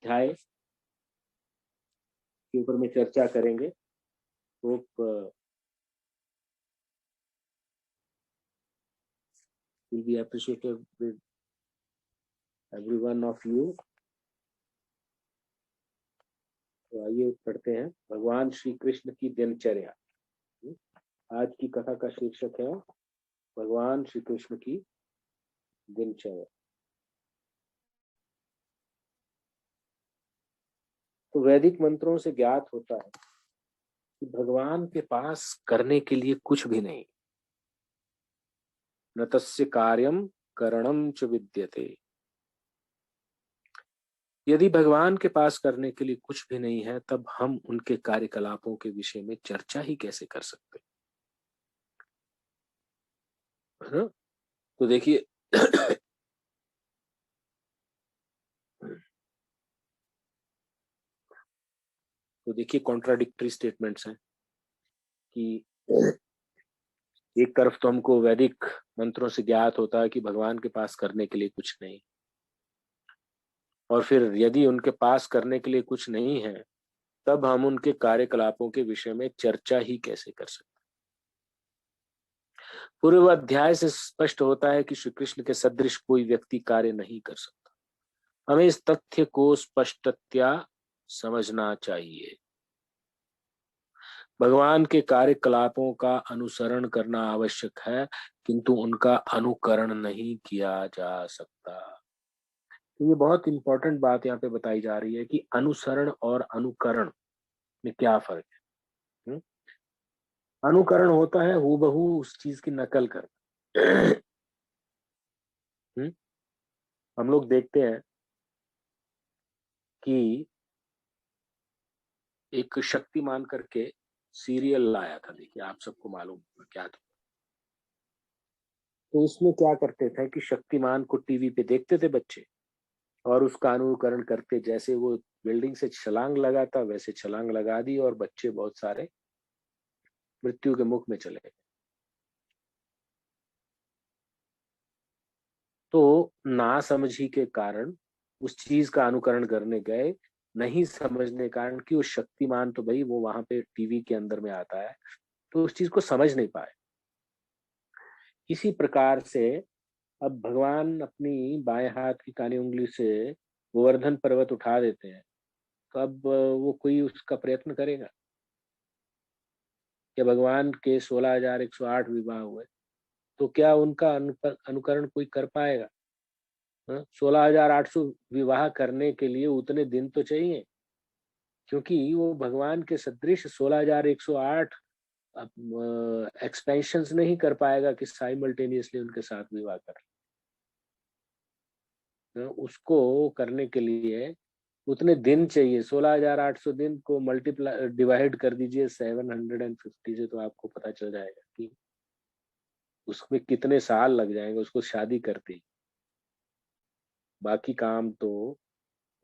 अध्याय के ऊपर में चर्चा करेंगे। Hope will be appreciated with every one of you। तो आइए पढ़ते हैं भगवान श्री कृष्ण की दिनचर्या। आज की कथा का शीर्षक है भगवान श्री कृष्ण की दिनचर्या। तो वैदिक मंत्रों से ज्ञात होता है कि भगवान के पास करने के लिए कुछ भी नहीं। न तस्य कार्यम करणम च विद्यते। यदि भगवान के पास करने के लिए कुछ भी नहीं है, तब हम उनके कार्यकलापों के विषय में चर्चा ही कैसे कर सकते हैं? तो देखिए कॉन्ट्राडिक्टरी स्टेटमेंट्स हैं कि एक तरफ तो हमको वैदिक मंत्रों से ज्ञात होता है कि भगवान के पास करने के लिए कुछ नहीं, और फिर यदि उनके पास करने के लिए कुछ नहीं है, तब हम उनके कार्यकलापों के विषय में चर्चा ही कैसे कर सकते। पूर्व अध्याय से स्पष्ट होता है कि श्री कृष्ण के सदृश कोई व्यक्ति कार्य नहीं कर सकता। हमें इस तथ्य को स्पष्टतया समझना चाहिए। भगवान के कार्यकलापों का अनुसरण करना आवश्यक है, किंतु उनका अनुकरण नहीं किया जा सकता। तो ये बहुत इंपॉर्टेंट बात यहाँ पे बताई जा रही है कि अनुसरण और अनुकरण में क्या फर्क है। अनुकरण होता है हूबहू उस चीज की नकल करना। हम लोग देखते हैं कि एक शक्तिमान करके सीरियल लाया था, देखिए आप सबको मालूम होगा क्या था। तो उसमें क्या करते थे कि शक्तिमान को टीवी पे देखते थे बच्चे और उसका अनुकरण करते, जैसे वो बिल्डिंग से छलांग लगाता वैसे छलांग लगा दी और बच्चे बहुत सारे मृत्यु के मुख में चले गए। तो नासमझी के कारण उस चीज का अनुकरण करने गए, नहीं समझने के कारण कि वो शक्तिमान तो भाई वो वहां पे टीवी के अंदर में आता है, तो उस चीज को समझ नहीं पाए। इसी प्रकार से अब भगवान अपनी बाएं हाथ की काली उंगली से गोवर्धन पर्वत उठा देते हैं, तो अब वो कोई उसका प्रयत्न करेगा कि भगवान के 16,108 विवाह हुए, तो क्या उनका अनुकरण कोई कर पाएगा? 16,800 विवाह करने के लिए उतने दिन तो चाहिए, क्योंकि वो भगवान के सदृश 16,108 एक्सपेंशंस नहीं कर पाएगा कि साइमल्टेनियसली उनके साथ विवाह कर। उसको करने के लिए उतने दिन चाहिए। 16,800 दिन को मल्टीप्लाई डिवाइड कर दीजिए 750 से, तो आपको पता चल जाएगा कि उसमें कितने साल लग जाएंगे उसको शादी करते ही। बाकी काम तो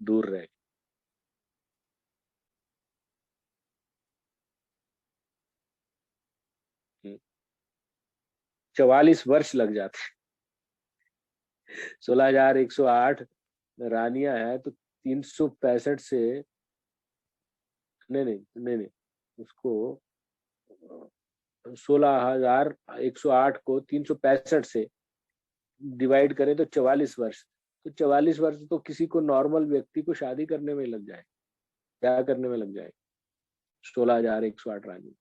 दूर रहे। 44 वर्ष लग जाते। 16,108 रानियां हैं तो 365 से नहीं, उसको 16,108 को 365 से डिवाइड करें तो 44 वर्ष। तो 44 वर्ष तो किसी को नॉर्मल व्यक्ति को शादी करने में लग जाए, क्या करने में लग जाए 16,108 रानी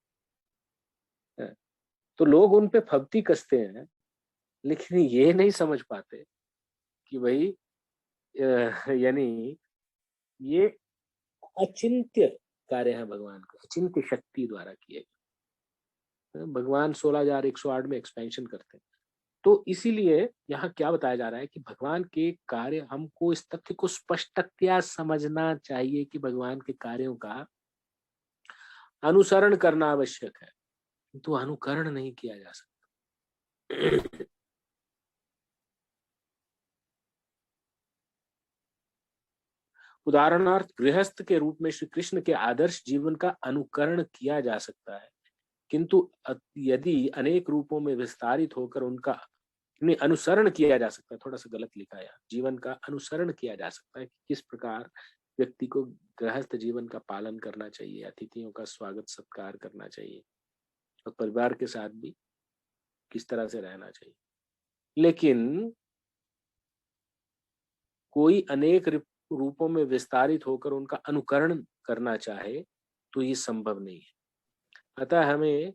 है। तो लोग उन पे फब्ती कसते हैं, लेकिन ये नहीं समझ पाते कि भाई यानी ये अचिंत्य कार्य है भगवान का, अचिंत्य शक्ति द्वारा किए गए। भगवान 16,108 में एक्सपेंशन करते हैं। तो इसीलिए यहाँ क्या बताया जा रहा है कि भगवान के कार्य, हमको इस तथ्य को स्पष्टतया समझना चाहिए कि भगवान के कार्यों का अनुसरण करना आवश्यक है, तो अनुकरण नहीं किया जा सकता। उदाहरणार्थ गृहस्थ के रूप में श्री कृष्ण के आदर्श जीवन का अनुकरण किया जा सकता है, किंतु यदि अनेक रूपों में विस्तारित होकर उनका अनुसरण किया जा सकता है, थोड़ा सा गलत लिखा है, जीवन का अनुसरण किया जा सकता है कि किस प्रकार व्यक्ति को गृहस्थ जीवन का पालन करना चाहिए, अतिथियों का स्वागत सत्कार करना चाहिए और परिवार के साथ भी किस तरह से रहना चाहिए। लेकिन कोई अनेक रूपों में विस्तारित होकर उनका अनुकरण करना चाहे तो ये संभव नहीं है। अतः हमें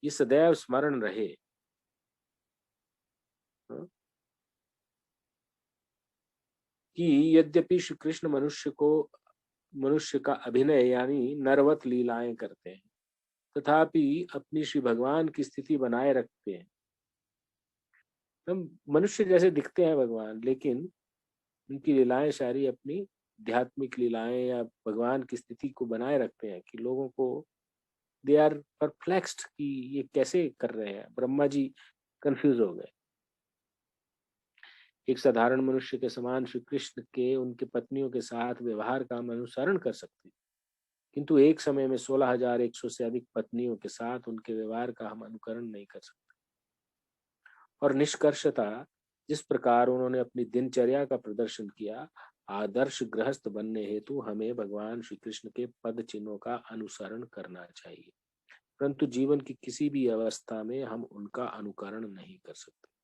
ये सदैव स्मरण रहे कि यद्यपि श्री कृष्ण मनुष्य का अभिनय यानी नरवत लीलाएं करते हैं, तथापि अपनी श्री भगवान की स्थिति बनाए रखते हैं। हम मनुष्य जैसे दिखते हैं भगवान, लेकिन उनकी लीलाएं सारी अपनी आध्यात्मिक लीलाएं या भगवान की स्थिति को बनाए रखते हैं कि लोगों को दे आर परप्लेक्स्ड कि ये कैसे कर रहे हैं। ब्रह्मा जी कंफ्यूज हो गए। एक साधारण मनुष्य के समान श्री कृष्ण के उनके पत्नियों के साथ व्यवहार का हम अनुसरण कर सकते, किंतु एक समय में 16,100 से अधिक पत्नियों के साथ उनके व्यवहार का हम अनुकरण नहीं कर सकते। और निष्कर्षतः जिस प्रकार उन्होंने अपनी दिनचर्या का प्रदर्शन किया, आदर्श गृहस्थ बनने हेतु हमें भगवान श्री कृष्ण के पद चिन्हों का अनुसरण करना चाहिए, परंतु जीवन की किसी भी अवस्था में हम उनका अनुकरण नहीं कर सकते।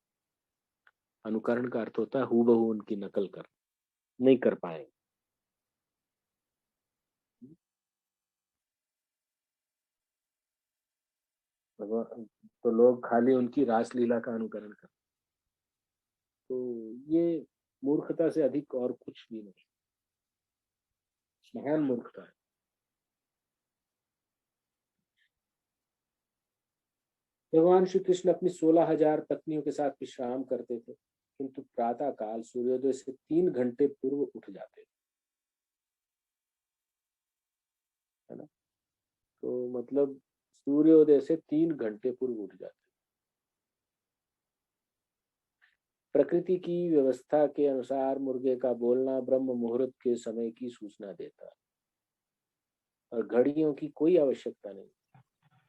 अनुकरण का अर्थ होता है हूबहू उनकी नकल कर, नहीं कर पाएंगे। भगवान तो लोग खाली उनकी रासलीला का अनुकरण करते, तो ये मूर्खता से अधिक और कुछ भी नहीं, महान मूर्खता है। भगवान श्री कृष्ण अपनी 16,000 पत्नियों के साथ विश्राम करते थे, किंतु प्रातः काल सूर्योदय से 3 घंटे पूर्व उठ जाते थे, है ना। तो मतलब सूर्योदय से 3 घंटे पूर्व उठ जाते। प्रकृति की व्यवस्था के अनुसार मुर्गे का बोलना ब्रह्म मुहूर्त के समय की सूचना देता है और घड़ियों की कोई आवश्यकता नहीं।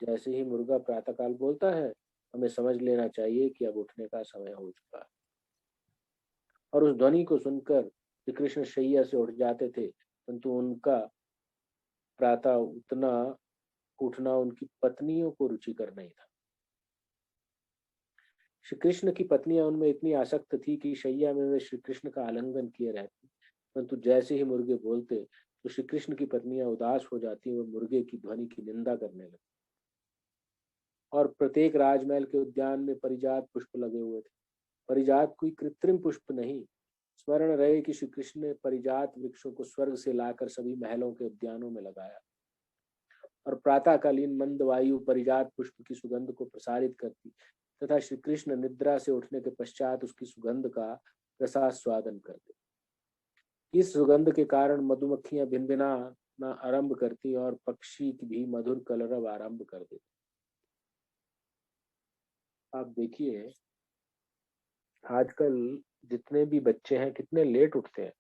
जैसे ही मुर्गा प्रातःकाल बोलता है, हमें समझ लेना चाहिए कि अब उठने का समय हो चुका है। और उस ध्वनि को सुनकर श्री कृष्ण शैया से उठ जाते थे, परंतु उनका प्रातः उठना उनकी पत्नियों को रुचिकर नहीं था। श्री कृष्ण की पत्नियां उनमें इतनी आसक्त थी कि शैया में वे श्री कृष्ण का आलिंगन किए रहती, परंतु जैसे ही मुर्गे बोलते तो श्री कृष्ण की पत्नियां उदास हो जाती और मुर्गे की ध्वनि की निंदा करने लगती। और प्रत्येक राजमहल के उद्यान में परिजात पुष्प लगे हुए थे। परिजात कोई कृत्रिम पुष्प नहीं। स्मरण रहे कि श्री कृष्ण ने परिजात वृक्षों को स्वर्ग से लाकर सभी महलों के उद्यानों में लगाया और प्रातःकालीन मंद वायु परिजात पुष्प की सुगंध को प्रसारित करती तथा श्री कृष्ण निद्रा से उठने के पश्चात उसकी सुगंध का रसास्वादन करते। इस सुगंध के कारण मधुमक्खियां भिनभिनाना आरंभ करती और पक्षी भी मधुर कलरव आरंभ कर देते। आप देखिए आजकल जितने भी बच्चे हैं कितने लेट उठते हैं।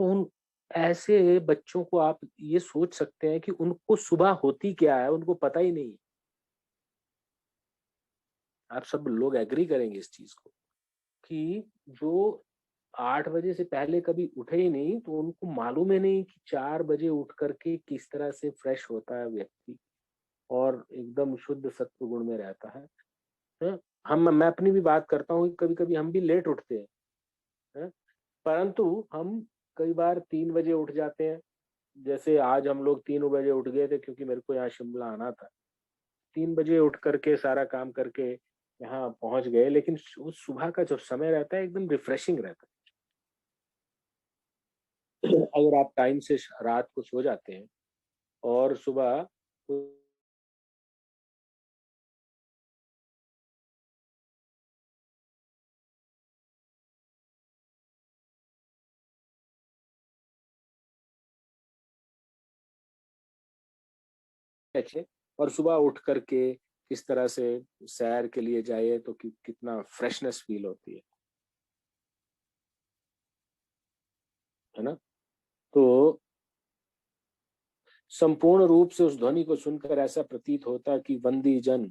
तो उन ऐसे बच्चों को आप ये सोच सकते हैं कि उनको सुबह होती क्या है, उनको पता ही नहीं। आप सब लोग एग्री करेंगे इस चीज को कि जो 8 बजे से पहले कभी उठे ही नहीं, तो उनको मालूम ही नहीं कि 4 बजे उठ करके किस तरह से फ्रेश होता है व्यक्ति और एकदम शुद्ध सत्व गुण में रहता है। मैं अपनी भी बात करता हूँ, कभी कभी हम भी लेट उठते हैं, परंतु हम कई बार 3 बजे उठ जाते हैं। जैसे आज हम लोग 3 बजे उठ गए थे क्योंकि मेरे को यहाँ शिमला आना था। 3 बजे उठ करके सारा काम करके यहाँ पहुंच गए, लेकिन उस सुबह का जो समय रहता है एकदम रिफ्रेशिंग रहता है। अगर आप टाइम से रात को सो जाते हैं और सुबह तो अच्छे, और सुबह उठ करके किस तरह से सैर के लिए जाइए तो कितना फ्रेशनेस फील होती है ना। तो संपूर्ण रूप से उस ध्वनि को सुनकर ऐसा प्रतीत होता कि वंदी जन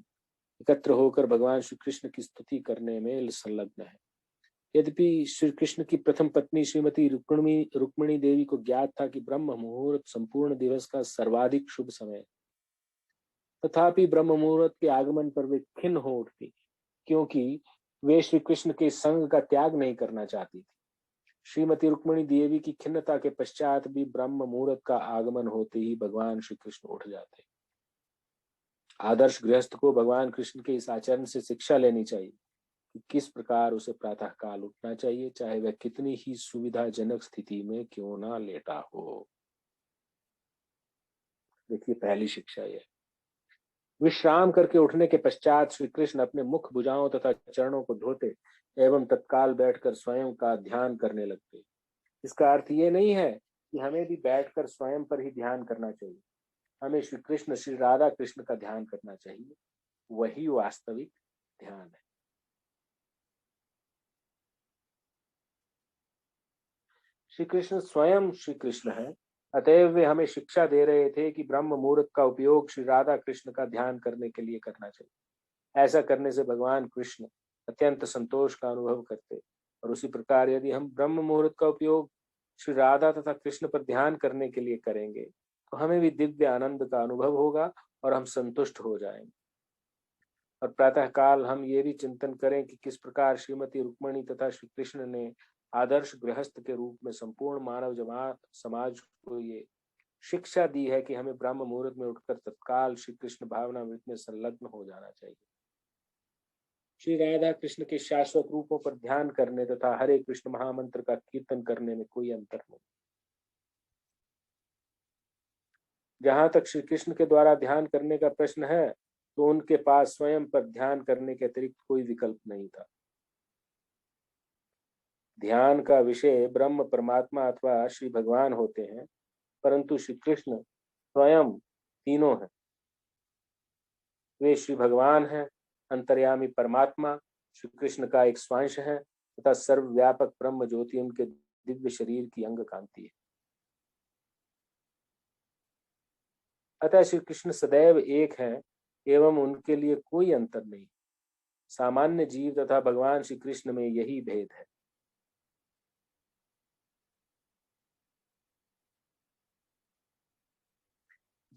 एकत्र होकर भगवान श्री कृष्ण की स्तुति करने में संलग्न है। यद्यपि श्री कृष्ण की प्रथम पत्नी श्रीमती रुक्मिणी देवी को ज्ञात था कि ब्रह्म मुहूर्त संपूर्ण दिवस का सर्वाधिक शुभ समय, तथापि ब्रह्म मुहूर्त के आगमन पर वे खिन्न हो उठती, क्योंकि वे श्री कृष्ण के संग का त्याग नहीं करना चाहती थी। श्रीमती रुक्मिणी देवी की खिन्नता के पश्चात भी ब्रह्म मुहूर्त का आगमन होते ही भगवान श्री कृष्ण उठ जाते। आदर्श गृहस्थ को भगवान कृष्ण के इस आचरण से शिक्षा लेनी चाहिए कि किस प्रकार उसे प्रातः काल उठना चाहिए, चाहे वह कितनी ही सुविधाजनक स्थिति में क्यों ना लेटा हो। देखिए, पहली शिक्षा यह, विश्राम करके उठने के पश्चात श्री कृष्ण अपने मुख, भुजाओं तथा चरणों को धोते एवं तत्काल बैठकर स्वयं का ध्यान करने लगते। इसका अर्थ ये नहीं है कि हमें भी बैठकर स्वयं पर ही ध्यान करना चाहिए। हमें श्री कृष्ण, श्री राधा कृष्ण का ध्यान करना चाहिए, वही वास्तविक ध्यान है। श्री कृष्ण स्वयं श्री कृष्ण है, अतएव वे हमें शिक्षा दे रहे थे कि ब्रह्म मुहूर्त का उपयोग श्री राधा कृष्ण का ध्यान करने के लिए करना चाहिए। ऐसा करने से भगवान कृष्ण अत्यंत संतोष का अनुभव करते, और उसी प्रकार यदि हम ब्रह्म मुहूर्त का उपयोग श्री राधा तथा कृष्ण पर ध्यान करने के लिए करेंगे तो हमें भी दिव्य आनंद का अनुभव होगा और हम संतुष्ट हो जाएंगे। और प्रातः काल हम ये भी चिंतन करें कि किस प्रकार श्रीमती रुक्मिणी तथा श्री कृष्ण ने आदर्श गृहस्थ के रूप में संपूर्ण मानव समाज को ये शिक्षा दी है कि हमें ब्रह्म मुहूर्त में उठकर तत्काल श्री कृष्ण भावनामृत में संलग्न हो जाना चाहिए। श्री राधा कृष्ण के शाश्वत रूपों पर ध्यान करने तथा हरे कृष्ण महामंत्र का कीर्तन करने में कोई अंतर नहीं। जहां तक श्री कृष्ण के द्वारा ध्यान करने का प्रश्न है, तो उनके पास स्वयं पर ध्यान करने के अतिरिक्त कोई विकल्प नहीं था। ध्यान का विषय ब्रह्म, परमात्मा अथवा श्री भगवान होते हैं, परंतु श्री कृष्ण स्वयं तीनों हैं। वे श्री भगवान हैं, अंतर्यामी परमात्मा श्री कृष्ण का एक स्वांश है तथा सर्वव्यापक ब्रह्म ज्योति उनके दिव्य शरीर की अंग कांति है। अतः श्री कृष्ण सदैव एक हैं एवं उनके लिए कोई अंतर नहीं। सामान्य जीव तथा भगवान श्री कृष्ण में यही भेद है।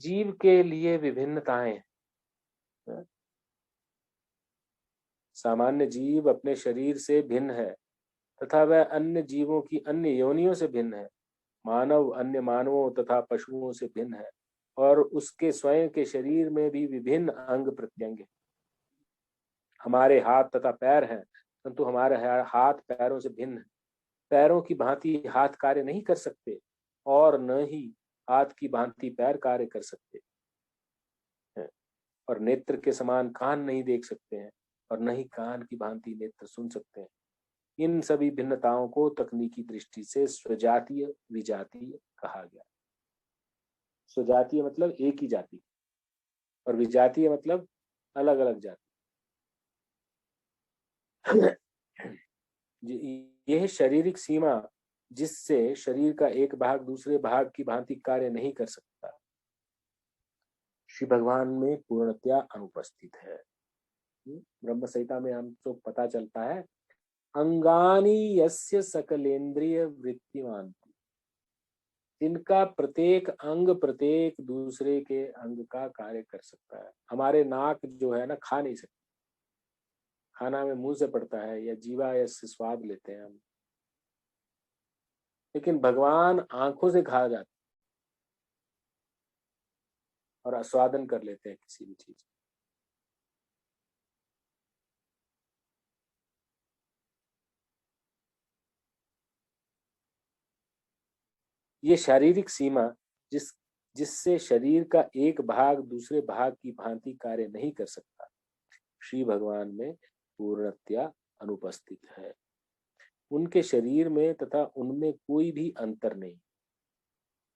जीव के लिए विभिन्नताएं हैं। सामान्य जीव अपने शरीर से भिन्न है तथा वह अन्य जीवों की अन्य योनियों से भिन्न है। मानव अन्य मानवों तथा पशुओं से भिन्न है और उसके स्वयं के शरीर में भी विभिन्न अंग प्रत्यंग है। हमारे हाथ तथा पैर हैं, परंतु हमारे हाथ पैरों से भिन्न है। पैरों की भांति हाथ कार्य नहीं कर सकते और न ही हाथ की भांति पैर कार्य कर सकते हैं, और नेत्र के समान कान नहीं देख सकते हैं और न ही कान की भांति नेत्र सुन सकते हैं। इन सभी भिन्नताओं को तकनीकी दृष्टि से स्वजातीय विजातीय कहा गया। स्वजातीय मतलब एक ही जाति, और विजातीय मतलब अलग अलग जाति। यह शारीरिक सीमा जिससे शरीर का एक भाग दूसरे भाग की भांति कार्य नहीं कर सकता, श्री भगवान में पूर्णतया अनुपस्थित है। ब्रह्म संहिता में हम तो पता चलता है, अंगानी यस्य सकलेंद्रिय वृत्तिमांति, इनका प्रत्येक अंग प्रत्येक दूसरे के अंग का कार्य कर सकता है। हमारे नाक जो है ना, खा नहीं सकते, खाना में मुंह से पड़ता है या जीवा से स्वाद लेते हैं हम, लेकिन भगवान आंखों से खा जाते और आस्वादन कर लेते हैं किसी भी चीज। ये शारीरिक सीमा जिससे शरीर का एक भाग दूसरे भाग की भांति कार्य नहीं कर सकता, श्री भगवान में पूर्णतया अनुपस्थित है। उनके शरीर में तथा उनमें कोई भी अंतर नहीं।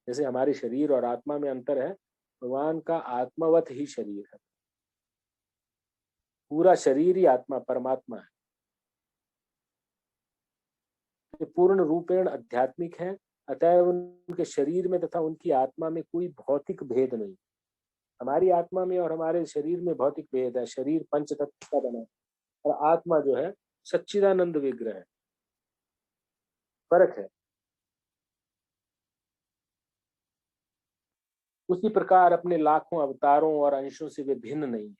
जैसे हमारे शरीर और आत्मा में अंतर है, भगवान का आत्मावत ही शरीर है। पूरा शरीर ही आत्मा परमात्मा है। ये पूर्ण रूपेण आध्यात्मिक है, अतः उनके शरीर में तथा उनकी आत्मा में कोई भौतिक भेद नहीं। हमारी आत्मा में और हमारे शरीर में भौतिक भेद है। शरीर पंच तत्व का बना है और आत्मा जो है सच्चिदानंद विग्रह है। फर्क है। उसी प्रकार अपने लाखों अवतारों और अंशों से वे भिन्न नहीं है।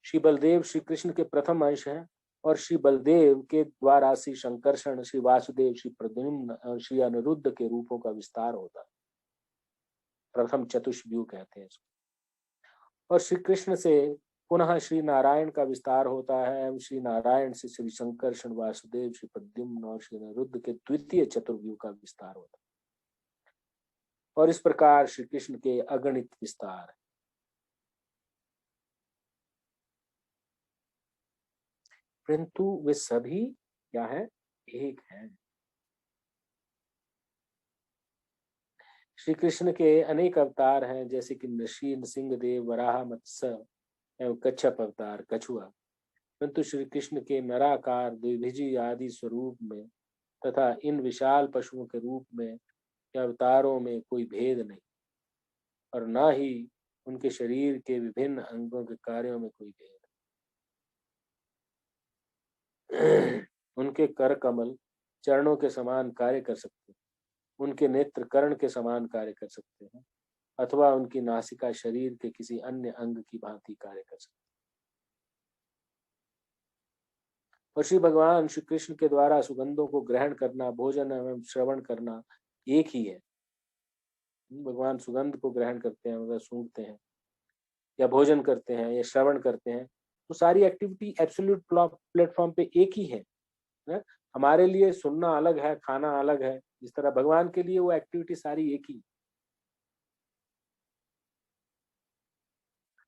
श्री बलदेव श्री कृष्ण के प्रथम अंश हैं और श्री बलदेव के द्वारा श्री शंकरषण, श्री वासुदेव, श्री प्रद्युम्न, श्री अनिरुद्ध के रूपों का विस्तार होता है। प्रथम चतुष्व्यूह कहते हैं इसको। और श्री कृष्ण से पुनः श्री नारायण का विस्तार होता है एवं श्री नारायण से श्री शंकरषण, वासुदेव, श्री प्रद्युम्न और श्री अनिरुद्ध के द्वितीय चतुर्व्यूह का विस्तार होता है। और इस प्रकार श्री कृष्ण के अगणित विस्तार है। परंतु वे सभी क्या है? एक हैं। श्री कृष्ण के अनेक अवतार हैं, जैसे कि नृसिंह, सिंहदेव, वराह, मत्स्य एवं कच्छप अवतार, कछुआ। परंतु श्री कृष्ण के नराकार, द्विभुजी आदि स्वरूप में तथा इन विशाल पशुओं के रूप में या अवतारों में कोई भेद नहीं, और न ही उनके शरीर के विभिन्न अंगों के कार्यों में कोई भेद। उनके कर कमल चरणों के समान कार्य कर सकते हैं, उनके नेत्र कर्ण के समान कार्य कर सकते हैं, अथवा उनकी नासिका शरीर के किसी अन्य अंग की भांति कार्य कर सकते हैं। और श्री भगवान श्री कृष्ण के द्वारा सुगंधों को ग्रहण करना, भोजन एवं श्रवण करना एक ही है। भगवान सुगंध को ग्रहण करते हैं, मतलब सूंघते हैं, या भोजन करते हैं, या श्रवण करते हैं, तो सारी एक्टिविटी एब्सोल्यूट प्लेटफॉर्म पे एक ही है। हमारे लिए सुनना अलग है, खाना अलग है, जिस तरह भगवान के लिए वो एक्टिविटी सारी एक ही।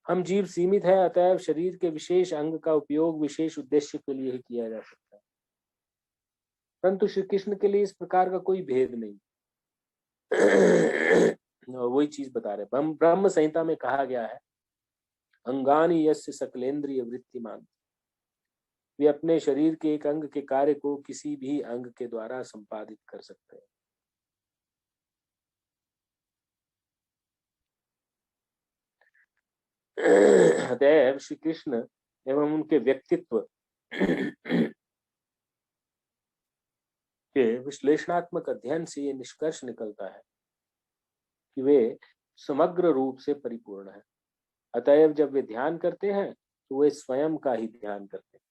हम जीव सीमित है, अतएव शरीर के विशेष अंग का उपयोग विशेष उद्देश्य के लिए ही किया जा सकता है। परंतु श्री कृष्ण के लिए इस प्रकार का कोई भेद नहीं। वही चीज बता रहे, ब्रह्म संहिता में कहा गया है, अंगानि यस्य सकलेंद्रिय वृत्तिमान। वे अपने शरीर के एक अंग के कार्य को किसी भी अंग के द्वारा संपादित कर सकते हैं। अतएव श्री कृष्ण एवं उनके व्यक्तित्व के विश्लेषणात्मक अध्ययन से ये निष्कर्ष निकलता है कि वे समग्र रूप से परिपूर्ण है। अतएव जब वे ध्यान करते हैं तो वे स्वयं का ही ध्यान करते हैं।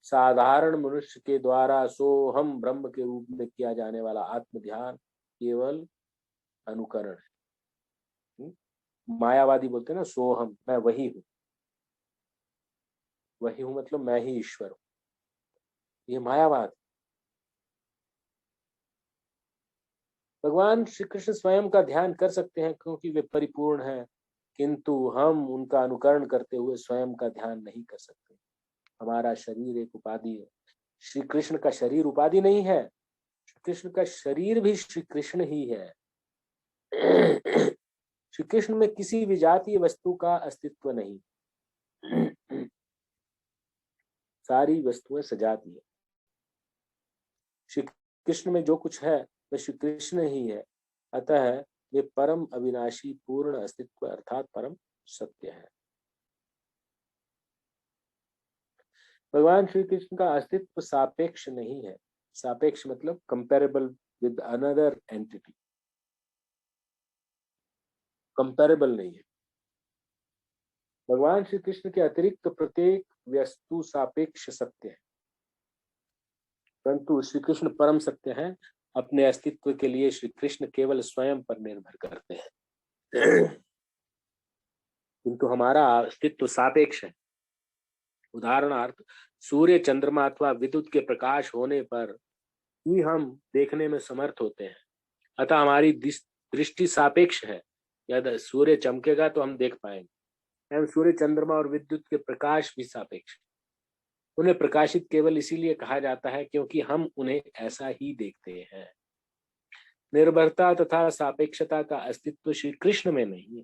साधारण मनुष्य के द्वारा सोहम ब्रह्म के रूप में किया जाने वाला आत्म ध्यान केवल अनुकरण है। मायावादी बोलते हैं ना, सोहम, मैं वही हूं, वही हूं मतलब मैं ही ईश्वर हूं, ये मायावाद। भगवान श्री कृष्ण स्वयं का ध्यान कर सकते हैं क्योंकि वे परिपूर्ण हैं, किंतु हम उनका अनुकरण करते हुए स्वयं का ध्यान नहीं कर सकते। हमारा शरीर एक उपाधि है, श्री कृष्ण का शरीर उपाधि नहीं है। श्री कृष्ण का शरीर भी श्री कृष्ण ही है। श्री कृष्ण में किसी विजातीय वस्तु का अस्तित्व नहीं, सारी वस्तुएं सजाती है। श्री कृष्ण में जो कुछ है वह श्री कृष्ण ही है, अतः वे परम अविनाशी पूर्ण अस्तित्व अर्थात परम सत्य है। भगवान श्री कृष्ण का अस्तित्व सापेक्ष नहीं है। सापेक्ष मतलब comparable with another entity, comparable नहीं है। भगवान श्री कृष्ण के अतिरिक्त प्रत्येक वस्तु सापेक्ष सत्य है, परंतु श्री कृष्ण परम सत्य है। अपने अस्तित्व के लिए श्री कृष्ण केवल स्वयं पर निर्भर करते हैं, किंतु हमारा अस्तित्व सापेक्ष है। उदाहरणार्थ, सूर्य, चंद्रमा अथवा विद्युत के प्रकाश होने पर ही हम देखने में समर्थ होते हैं, अतः हमारी दृष्टि सापेक्ष है। यदि सूर्य चमकेगा तो हम देख पाएंगे, एवं सूर्य, चंद्रमा और विद्युत के प्रकाश भी सापेक्ष। उन्हें प्रकाशित केवल इसीलिए कहा जाता है क्योंकि हम उन्हें ऐसा ही देखते हैं। निर्भरता तथा सापेक्षता का अस्तित्व श्री कृष्ण में नहीं है।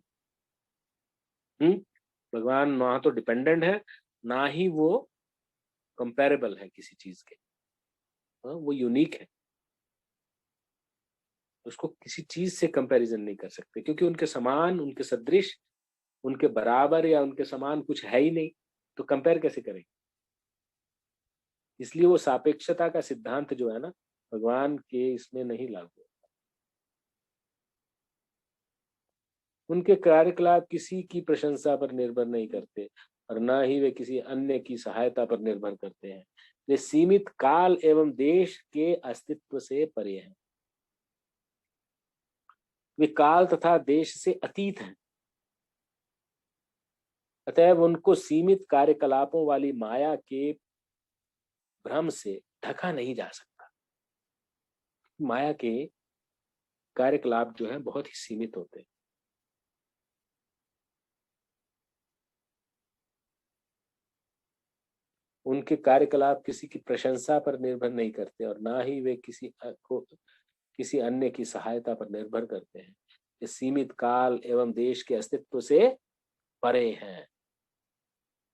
भगवान ना तो डिपेंडेंट है, ना ही वो कंपेरेबल है किसी चीज के। वो यूनिक है, उसको किसी चीज से कंपैरिजन नहीं कर सकते, क्योंकि उनके समान, उनके सदृश, उनके बराबर या उनके समान कुछ है ही नहीं, तो कंपेयर कैसे करेंगे। इसलिए वो सापेक्षता का सिद्धांत जो है ना, भगवान के इसमें नहीं लागू। उनके कार्यकलाप किसी की प्रशंसा पर निर्भर नहीं करते और न ही वे किसी अन्य की सहायता पर निर्भर करते हैं। वे सीमित काल एवं देश के अस्तित्व से परे हैं। वे काल तथा देश से अतीत हैं। अतएव उनको सीमित कार्यकलापों वाली माया के भ्रम से ढका नहीं जा सकता। माया के कार्यकलाप जो है बहुत ही सीमित होते हैं। उनके कार्यकलाप किसी की प्रशंसा पर निर्भर नहीं करते और ना ही वे किसी अन्य की सहायता पर निर्भर करते हैं। ये सीमित काल एवं देश के अस्तित्व से परे हैं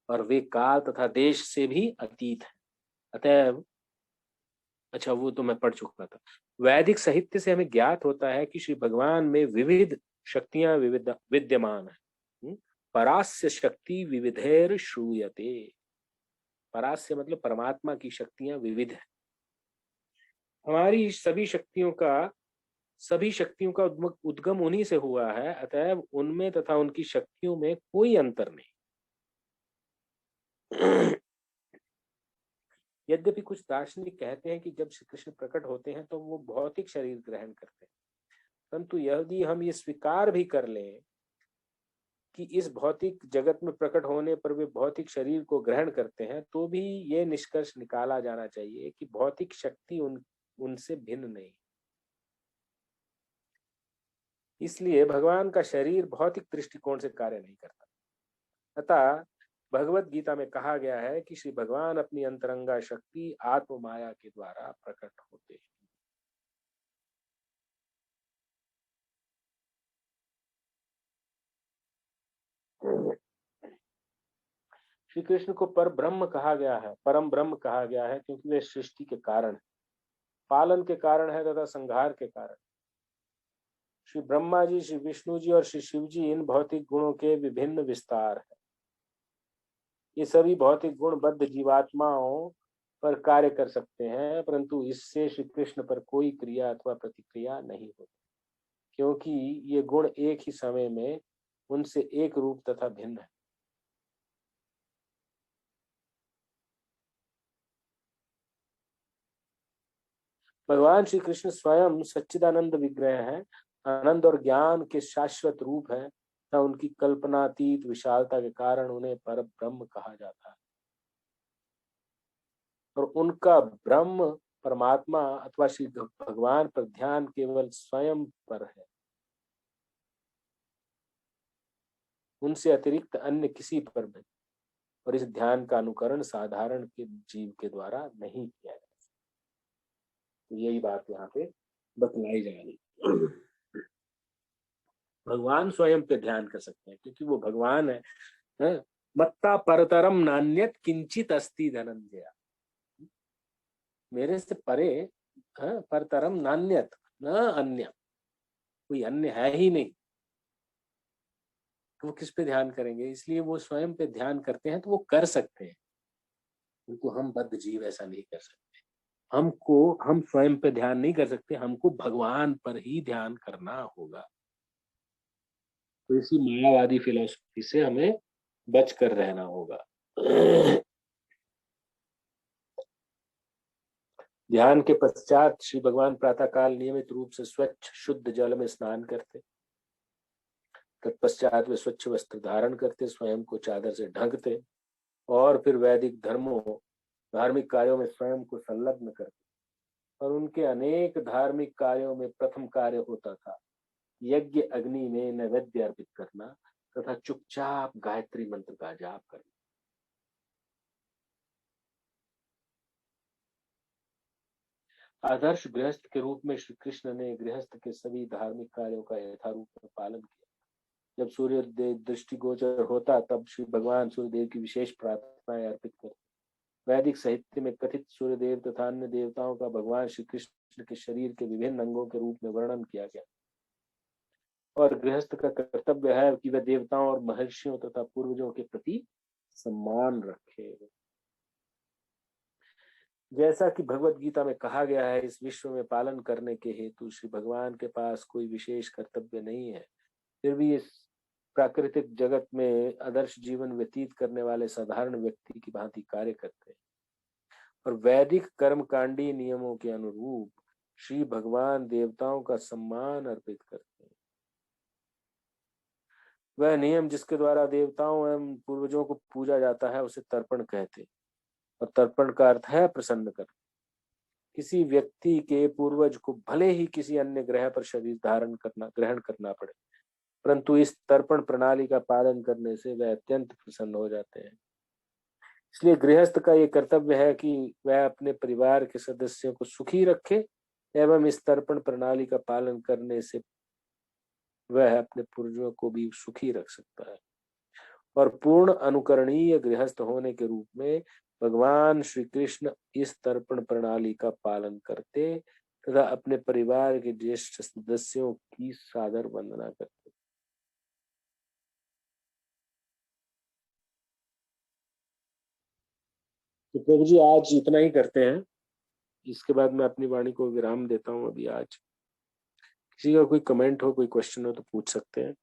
और वे काल तथा देश से भी अतीत हैं। अतएव अच्छा, वो तो मैं पढ़ चुका था। वैदिक साहित्य से हमें ज्ञात होता है कि श्री भगवान में विविध शक्तियां विद्यमान है। परास्य शक्ति विविधेर श्रूयते। परास्य मतलब परमात्मा की शक्तियां विविध है। हमारी सभी शक्तियों का उद्गम उन्हीं से हुआ है। अतएव उनमें तथा उनकी शक्तियों में कोई अंतर नहीं। यद्यपि कुछ दार्शनिक कहते हैं कि जब श्री कृष्ण प्रकट होते हैं तो वो भौतिक शरीर ग्रहण करते हैं, परंतु यदि हम ये स्वीकार भी कर लें कि इस भौतिक जगत में प्रकट होने पर वे भौतिक शरीर को ग्रहण करते हैं, तो भी ये निष्कर्ष निकाला जाना चाहिए कि भौतिक शक्ति उनसे भिन्न नहीं। इसलिए भगवान का शरीर भौतिक दृष्टिकोण से कार्य नहीं करता। अतः भगवत गीता में कहा गया है कि श्री भगवान अपनी अंतरंगा शक्ति आत्म माया के द्वारा प्रकट होते हैं। श्री कृष्ण को पर ब्रह्म कहा गया है, परम ब्रह्म कहा गया है, क्योंकि वे सृष्टि के कारण, पालन के कारण है तथा संहार के कारण। श्री ब्रह्मा जी, श्री विष्णु जी और श्री शिव जी इन भौतिक गुणों के विभिन्न विस्तार है। ये सभी भौतिक गुण बद्ध जीवात्माओं पर कार्य कर सकते हैं, परंतु इससे श्री कृष्ण पर कोई क्रिया अथवा प्रतिक्रिया नहीं होती, क्योंकि ये गुण एक ही समय में उनसे एक रूप तथा भिन्न है। भगवान श्री कृष्ण स्वयं सच्चिदानंद विग्रह हैं, आनंद और ज्ञान के शाश्वत रूप हैं तथा उनकी कल्पनातीत विशालता के कारण उन्हें पर ब्रह्म कहा जाता है। और उनका ब्रह्म परमात्मा अथवा श्री भगवान पर ध्यान केवल स्वयं पर है, उनसे अतिरिक्त अन्य किसी पर नहीं। और इस ध्यान का अनुकरण साधारण के जीव के द्वारा नहीं किया जा सकता। तो यही बात यहाँ पे बतलाई जा रही। भगवान स्वयं पे ध्यान कर सकते हैं क्योंकि वो भगवान है। मत्ता परतरम नान्यत किंचित अस्ति धनंजय। मेरे से परे परतरम नान्यत, न अन्य, कोई अन्य है ही नहीं। तो वो किस पे ध्यान करेंगे? इसलिए वो स्वयं पे ध्यान करते हैं तो वो कर सकते हैं, किंतु हम बद्ध जीव ऐसा नहीं कर सकते। हम स्वयं पे ध्यान नहीं कर सकते, हमको भगवान पर ही ध्यान करना होगा। तो इसी मायावादी फिलॉसफी से हमें बच कर रहना होगा। ध्यान के पश्चात श्री भगवान प्रातःकाल नियमित रूप से स्वच्छ शुद्ध जल में स्नान करते। तत्पश्चात वे स्वच्छ वस्त्र धारण करते, स्वयं को चादर से ढकते और फिर वैदिक धार्मिक कार्यों में स्वयं को संलग्न करते। और उनके अनेक धार्मिक कार्यों में प्रथम कार्य होता था यज्ञ अग्नि में नैवेद्य अर्पित करना तथा चुपचाप गायत्री मंत्र का जाप करना। आदर्श गृहस्थ के रूप में श्री कृष्ण ने गृहस्थ के सभी धार्मिक कार्यों का यथारूप में पालन किया। जब सूर्योदय दृष्टिगोचर होता तब श्री भगवान सूर्यदेव की विशेष प्रार्थनाएं अर्पित करते। वैदिक साहित्य में कथित सूर्यदेव तथा अन्य देवताओं का भगवान श्री कृष्ण के शरीर के विभिन्न अंगों के रूप में वर्णन किया गया। और गृहस्थ का कर्तव्य है कि वह देवताओं और महर्षियों तथा पूर्वजों के प्रति सम्मान रखे। जैसा कि भगवत गीता में कहा गया है, इस विश्व में पालन करने के हेतु श्री भगवान के पास कोई विशेष कर्तव्य नहीं है, फिर भी इस प्राकृतिक जगत में आदर्श जीवन व्यतीत करने वाले साधारण व्यक्ति की भांति कार्य करते हैं और वैदिक कर्मकांडी नियमों के अनुरूप श्री भगवान देवताओं का सम्मान अर्पित करते हैं। वह नियम जिसके द्वारा देवताओं एवं पूर्वजों को पूजा जाता है उसे तर्पण कहते हैं और तर्पण का अर्थ है प्रसन्न कर। किसी व्यक्ति के पूर्वज को भले ही किसी अन्य ग्रह पर शरीर ग्रहण करना पड़े, परंतु इस तर्पण प्रणाली का पालन करने से वह अत्यंत प्रसन्न हो जाते हैं। इसलिए गृहस्थ का ये कर्तव्य है कि वह अपने परिवार के सदस्यों को सुखी रखे एवं इस तर्पण प्रणाली का पालन करने से वह अपने पूर्वजों को भी सुखी रख सकता है। और पूर्ण अनुकरणीय गृहस्थ होने के रूप में भगवान श्री कृष्ण इस तर्पण प्रणाली का पालन करते तथा अपने परिवार के ज्येष्ठ सदस्यों की सादर वंदना करते। तो प्रभु जी आज इतना ही करते हैं, इसके बाद मैं अपनी वाणी को विराम देता हूँ। अभी आज किसी का कोई कमेंट हो, कोई क्वेश्चन हो तो पूछ सकते हैं,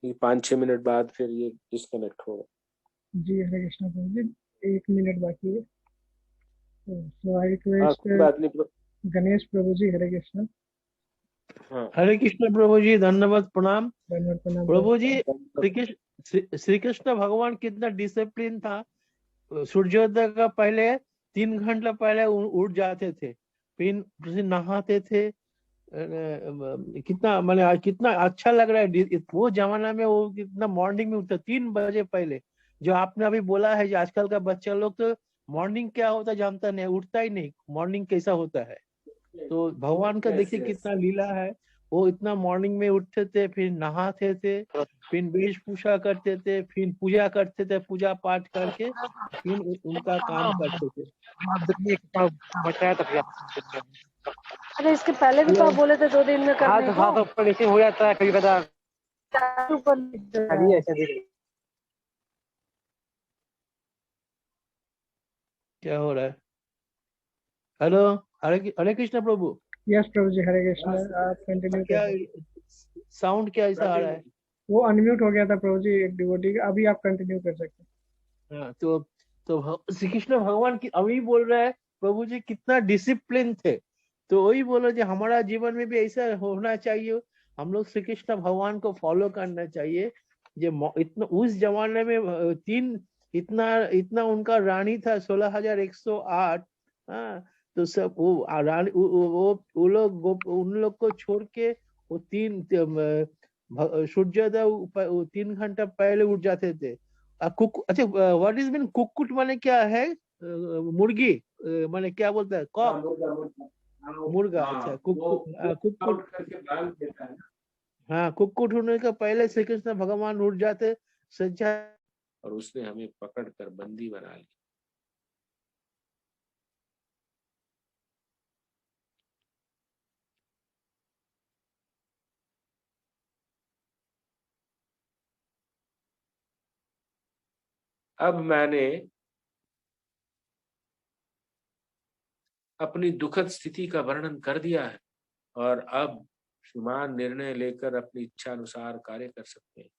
कि 5-6 मिनट बाद फिर ये डिस्कनेक्ट होगा। जी हरे कृष्णा प्रभु जी, 1 मिनट बाकी है। तो आई कोई रिक्वेस्ट बात नहीं गणेश प्रभु जी, हरे कृष्णा। हाँ, हरे कृष्ण प्रभु जी, धन्यवाद, प्रणाम धन्यवाद प्रणाम प्रभु जी। श्री कृष्ण भगवान कितना डिसिप्लिन था। सूर्योदय का पहले 3 घंटा पहले उठ जाते थे, फिर नहाते थे। कितना मैंने आज कितना अच्छा लग रहा है। वो जमाना में वो कितना मॉर्निंग में उठता 3 बजे पहले। जो आपने अभी बोला है, जो आजकल का बच्चा लोग तो मॉर्निंग क्या होता जानता नहीं, उठता ही नहीं, मॉर्निंग कैसा होता है। तो भगवान का देखिए कितना लीला है। वो इतना मॉर्निंग में उठते थे, फिर नहाते थे, फिर वेशभूषा करते थे, फिर पूजा करते थे, पूजा पाठ करके फिर उनका काम करते थे। अरे इसके पहले भी तो आप बोले थे 2 दिन में करने को। तो ऊपर नीचे हो जाता है कभी कदा। क्या हो रहा है? हेलो, हरे कृष्ण प्रभु। यस प्रभु जी, हरे कृष्णा। आप कंटिन्यू क्या कर। साउंड क्या ऐसा आ रहा है? वो अनम्यूट हो गया था प्रभु जी, एक डिवोटी का। अभी आप कंटिन्यू कर सकते हैं। हाँ, तो श्री कृष्ण भगवान की अभी बोल रहा है प्रभु जी कितना डिसिप्लिन थे। तो वही बोलो जी, हमारा जीवन में भी ऐसा होना चाहिए। हम लोग श्री कृष्ण भगवान को फॉलो करना चाहिए। जो इतना उस जमाने में इतना इतना उनका रानी था 16,108। हाँ, तो सब वो रानी वो लोग उन लोग को छोड़ के वो सूर्योदय 3 घंटा पहले उठ जाते थे। अच्छा, व्हाट इज मीन कुक्कुट माने क्या है? मुर्गी माने क्या बोलता है? कॉक, मुर्गा। अच्छा, कुक्कुट। हाँ, कुक्कुट होने का पहले श्री कृष्ण भगवान उठ जाते सज्जा, और उसने हमें पकड़कर बंदी बना लिया। अब मैंने अपनी दुखद स्थिति का वर्णन कर दिया है और अब श्रीमान निर्णय लेकर अपनी इच्छा अनुसार कार्य कर सकते हैं।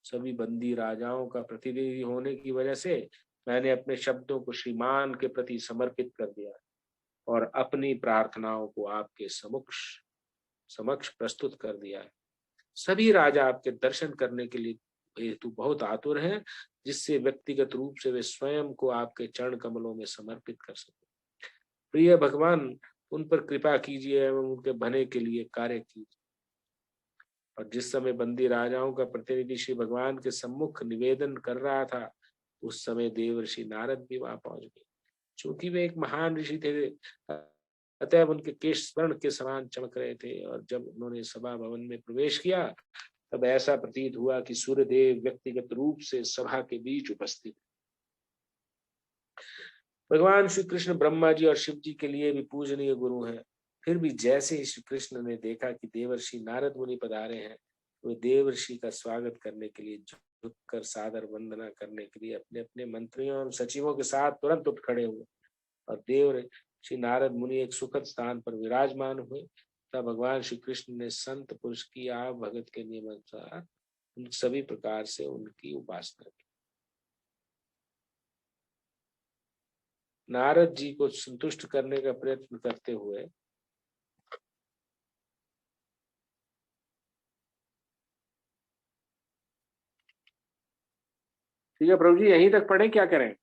सभी बंदी राजाओं का प्रतिनिधि होने की वजह से मैंने अपने शब्दों को श्रीमान के प्रति समर्पित कर दिया और अपनी प्रार्थनाओं को आपके समक्ष प्रस्तुत कर दिया है। सभी राजा आपके दर्शन करने के लिए हेतु बहुत आतुर हैं, जिससे व्यक्तिगत रूप से वे स्वयं को आपके चरण कमलों में समर्पित कर सके। प्रिय भगवान, उन पर कृपा कीजिए एवं उनके भले के लिए कार्य कीजिए। और जिस समय बंदी राजाओं का प्रतिनिधि श्री भगवान के सम्मुख निवेदन कर रहा था, उस समय देवर्षि नारद भी वहां पहुंच गए। चूंकि वे एक महान ऋषि थे, अतएव उनके केश स्वर्ण के समान चमक रहे थे और जब उन्होंने सभा भवन में प्रवेश किया तब ऐसा प्रतीत हुआ कि सूर्यदेव व्यक्तिगत रूप से सभा के बीच उपस्थित। भगवान श्री कृष्ण ब्रह्मा जी और शिव जी के लिए भी पूजनीय गुरु हैं। फिर भी जैसे ही श्री कृष्ण ने देखा कि देवर्षि नारद मुनि पधारे हैं, वे देवर्षि का स्वागत करने के लिए झुककर सादर वंदना करने के लिए अपने अपने मंत्रियों और सचिवों के साथ तुरंत उठ खड़े हुए और श्री नारद मुनि एक सुखद स्थान पर विराजमान हुए, तब भगवान श्री कृष्ण ने संत पुरुष की आप भगत के नियम अनुसार उन सभी प्रकार से उनकी उपासना की। नारद जी को संतुष्ट करने का प्रयत्न करते हुए ठीक है प्रभु जी, यहीं तक पढ़ें, क्या करें?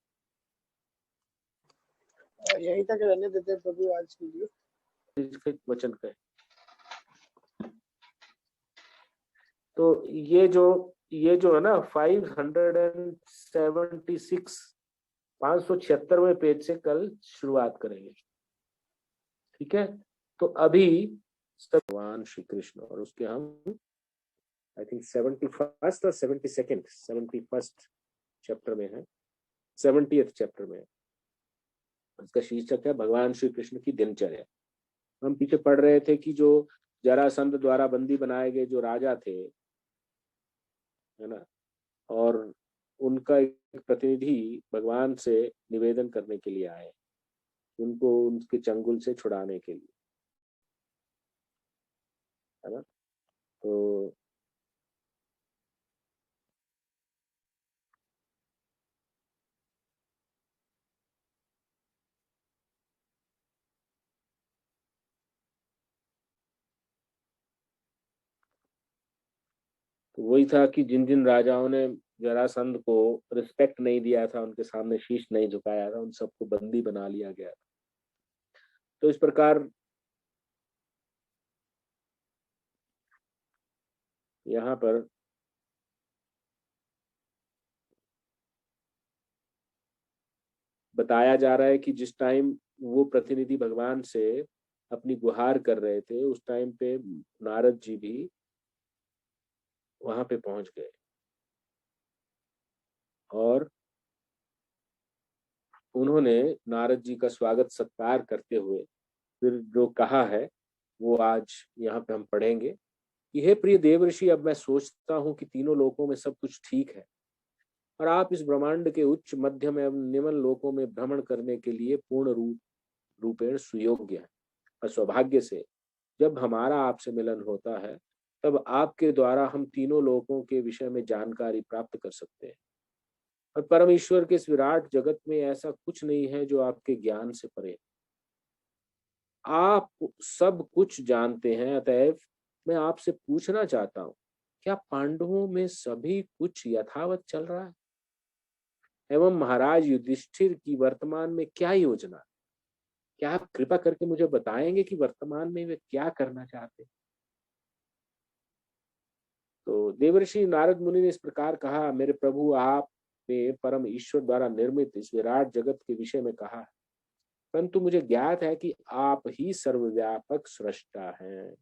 यहीं तक रहने देते हैं प्रभु आज के लिए। वचन कहे तो ये जो है ना 576 576वें पेज से कल शुरुआत करेंगे। ठीक है, तो अभी भगवान श्री कृष्ण और उसके हम आई थिंक 71st और 71st चैप्टर में है, 70th चैप्टर में है। इसका शीर्षक है भगवान श्री कृष्ण की दिनचर्या। हम पीछे पढ़ रहे थे कि जो जरासंध द्वारा बंदी बनाए गए जो राजा थे, है ना, और उनका एक प्रतिनिधि भगवान से निवेदन करने के लिए आए, उनको उनके चंगुल से छुड़ाने के लिए, है ना। तो वही था कि जिन जिन राजाओं ने जरासंध को रिस्पेक्ट नहीं दिया था, उनके सामने शीश नहीं झुकाया था, उन सबको बंदी बना लिया गया था। तो इस प्रकार यहाँ पर बताया जा रहा है कि जिस टाइम वो प्रतिनिधि भगवान से अपनी गुहार कर रहे थे, उस टाइम पे नारद जी भी वहां पे पहुंच गए और उन्होंने नारद जी का स्वागत सत्कार करते हुए फिर जो कहा है वो आज यहाँ पे हम पढ़ेंगे कि हे प्रिय देवर्षि, अब मैं सोचता हूँ कि तीनों लोकों में सब कुछ ठीक है और आप इस ब्रह्मांड के उच्च, मध्यम एवं निम्न लोकों में भ्रमण करने के लिए पूर्ण रूपेण सुयोग्य है। और सौभाग्य से जब हमारा आपसे मिलन होता है, तब आपके द्वारा हम तीनों लोकों के विषय में जानकारी प्राप्त कर सकते हैं। और परमेश्वर के इस विराट जगत में ऐसा कुछ नहीं है जो आपके ज्ञान से परे। आप सब कुछ जानते हैं, अतएव मैं आपसे पूछना चाहता हूँ, क्या पांडवों में सभी कुछ यथावत चल रहा है? एवं महाराज युधिष्ठिर की वर्तमान में क्या योजना? क्या आप कृपा करके मुझे बताएंगे कि वर्तमान में वे क्या करना चाहते हैं? तो देवर्षि नारद मुनि ने इस प्रकार कहा, मेरे प्रभु, आपने परम ईश्वर द्वारा निर्मित इस विराट जगत के विषय में कहा है, परंतु मुझे ज्ञात है कि आप ही सर्वव्यापक सृष्टा हैं।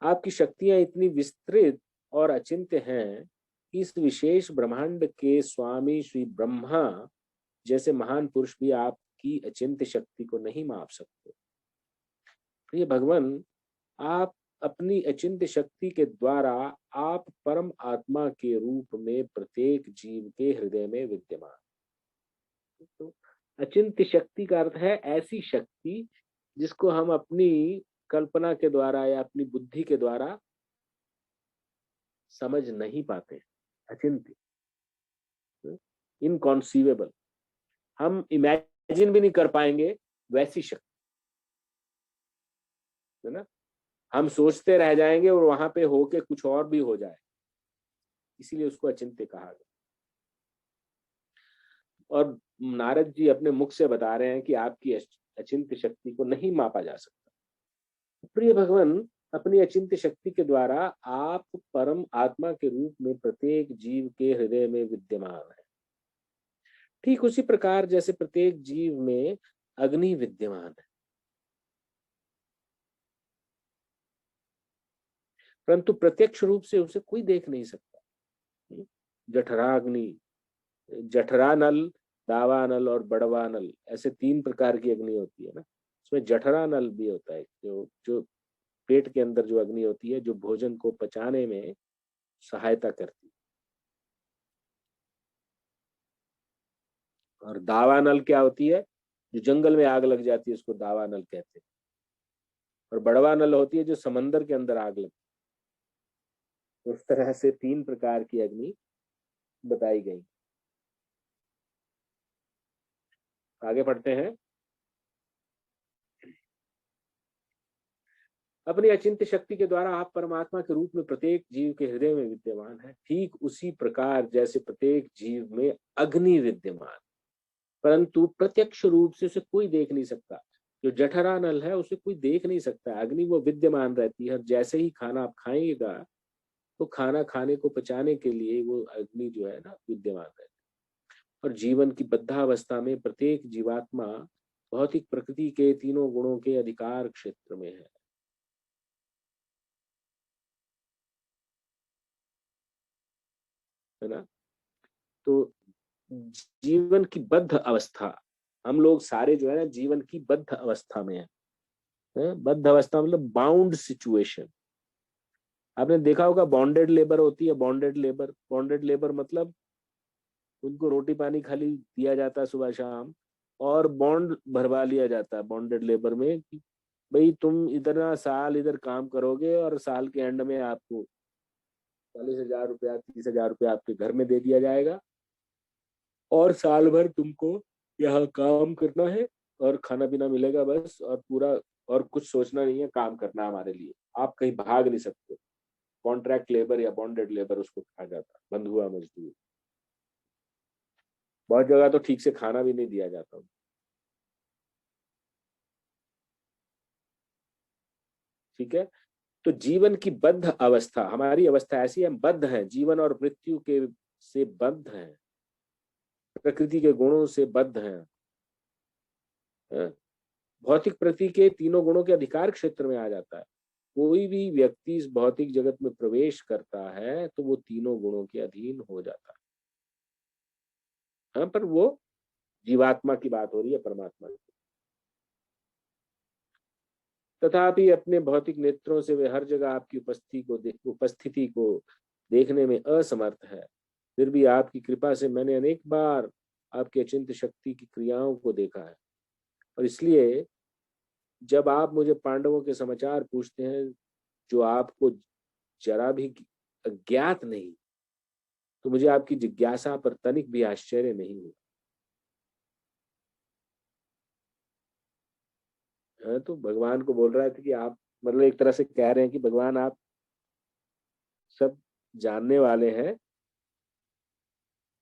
आपकी शक्तियां इतनी विस्तृत और अचिंत्य हैं कि इस विशेष ब्रह्मांड के स्वामी श्री ब्रह्मा जैसे महान पुरुष भी आपकी अचिंत्य शक्ति को नहीं माप सकते। प्रिय भगवान, आप अपनी अचिंत्य शक्ति के द्वारा आप परम आत्मा के रूप में प्रत्येक जीव के हृदय में विद्यमान। तो अचिंत्य शक्ति का अर्थ है ऐसी शक्ति जिसको हम अपनी कल्पना के द्वारा या अपनी बुद्धि के द्वारा समझ नहीं पाते। अचिंत्य, इनकॉन्सीवेबल, हम इमेजिन भी नहीं कर पाएंगे वैसी शक्ति, है ना। हम सोचते रह जाएंगे और वहां पे होके कुछ और भी हो जाए, इसीलिए उसको अचिंत्य कहा गया। और नारद जी अपने मुख से बता रहे हैं कि आपकी अचिंत्य शक्ति को नहीं मापा जा सकता। प्रिय भगवान, अपनी अचिंत्य शक्ति के द्वारा आप परम आत्मा के रूप में प्रत्येक जीव के हृदय में विद्यमान है, ठीक उसी प्रकार जैसे प्रत्येक जीव में अग्नि विद्यमान है, परंतु प्रत्यक्ष रूप से उसे कोई देख नहीं सकता। जठराग्नि, जठरानल, दावानल और बड़वानल, ऐसे 3 प्रकार की अग्नि होती है ना। उसमें जठरानल भी होता है, जो पेट के अंदर जो अग्नि होती है, जो भोजन को पचाने में सहायता करती है। और दावानल क्या होती है? जो जंगल में आग लग जाती है उसको दावानल कहते हैं, और बड़वानल होती है जो समंदर के अंदर आग लगती है। उस तरह से 3 प्रकार की अग्नि बताई गई। आगे पढ़ते हैं। अपनी अचिंत्य शक्ति के द्वारा आप परमात्मा के रूप में प्रत्येक जीव के हृदय में विद्यमान है, ठीक उसी प्रकार जैसे प्रत्येक जीव में अग्नि विद्यमान, परंतु प्रत्यक्ष रूप से उसे कोई देख नहीं सकता। जो जठरानल है उसे कोई देख नहीं सकता, अग्नि वो विद्यमान रहती है। जैसे ही खाना आप खाएगा तो खाना खाने को पचाने के लिए वो अग्नि जो है ना विद्यमान रहती है। और जीवन की बद्धावस्था में प्रत्येक जीवात्मा भौतिक प्रकृति के तीनों गुणों के अधिकार क्षेत्र में है ना। तो जीवन की बद्ध अवस्था, हम लोग सारे जो है ना जीवन की बद्ध अवस्था में है। बद्ध अवस्था मतलब बाउंड सिचुएशन। आपने देखा होगा बॉन्डेड लेबर होती है, बॉन्डेड लेबर मतलब उनको रोटी पानी खाली दिया जाता है सुबह शाम, और बॉन्ड भरवा लिया जाता है बॉन्डेड लेबर में कि भाई तुम इतना साल इधर काम करोगे और साल के एंड में आपको 40,000 रुपया 30,000 रुपया आपके घर में दे दिया जाएगा, और साल भर तुमको यहाँ काम करना है और खाना पीना मिलेगा बस, और पूरा और कुछ सोचना नहीं है, काम करना है हमारे लिए, आप कहीं भाग नहीं सकते। कॉन्ट्रैक्ट लेबर या बॉन्डेड लेबर उसको कहा जाता है, बंधुआ मजदूर। बहुत जगह तो ठीक से खाना भी नहीं दिया जाता। ठीक है। तो जीवन की बद्ध अवस्था, हमारी अवस्था ऐसी है, हम बद्ध हैं, जीवन और मृत्यु के से बद्ध हैं, प्रकृति के गुणों से बद्ध हैं। भौतिक प्रकृति के तीनों गुणों के अधिकार क्षेत्र में आ जाता है। कोई भी व्यक्ति इस भौतिक जगत में प्रवेश करता है तो वो तीनों गुणों के अधीन हो जाता है। पर वो जीवात्मा की बात हो रही है, परमात्मा की। तथापि अपने भौतिक नेत्रों से वे हर जगह आपकी उपस्थिति को देखने में असमर्थ है। फिर भी आपकी कृपा से मैंने अनेक बार आपकी अचिंत्य शक्ति की क्रियाओं को देखा है, और इसलिए जब आप मुझे पांडवों के समाचार पूछते हैं जो आपको जरा भी अज्ञात नहीं, तो मुझे आपकी जिज्ञासा पर तनिक भी आश्चर्य नहीं हुआ। तो भगवान को बोल रहा था कि आप मतलब एक तरह से कह रहे हैं कि भगवान आप सब जानने वाले हैं,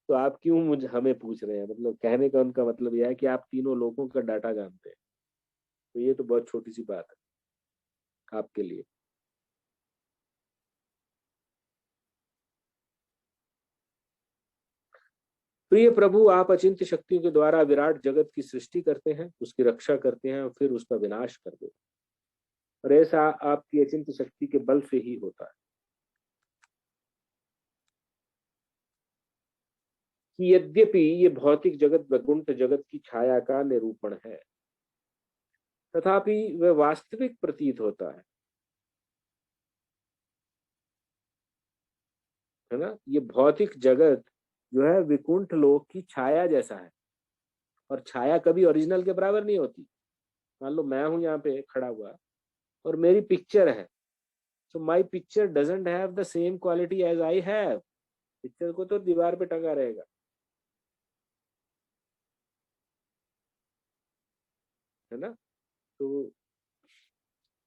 तो आप क्यों मुझे हमें पूछ रहे हैं। मतलब कहने का उनका मतलब यह है कि आप तीनों लोगों का डाटा जानते हैं, तो ये तो बहुत छोटी सी बात है आपके लिए। प्रिय प्रभु, आप अचिंत्य शक्तियों के द्वारा विराट जगत की सृष्टि करते हैं, उसकी रक्षा करते हैं और फिर उसका विनाश कर देते हैं, और ऐसा आपकी अचिंत्य शक्ति के बल से ही होता है। कि यद्यपि ये भौतिक जगत वैकुंठ जगत की छाया का निरूपण है, तथापि वह वास्तविक प्रतीत होता है ना। ये भौतिक जगत जो है विकुंठ लोक की छाया जैसा है, और छाया कभी ओरिजिनल के बराबर नहीं होती। मान लो मैं हूं यहाँ पे खड़ा हुआ और मेरी पिक्चर है, so my picture doesn't have the same quality as I have. Picture को तो दीवार पे टंगा रहेगा, है ना। तो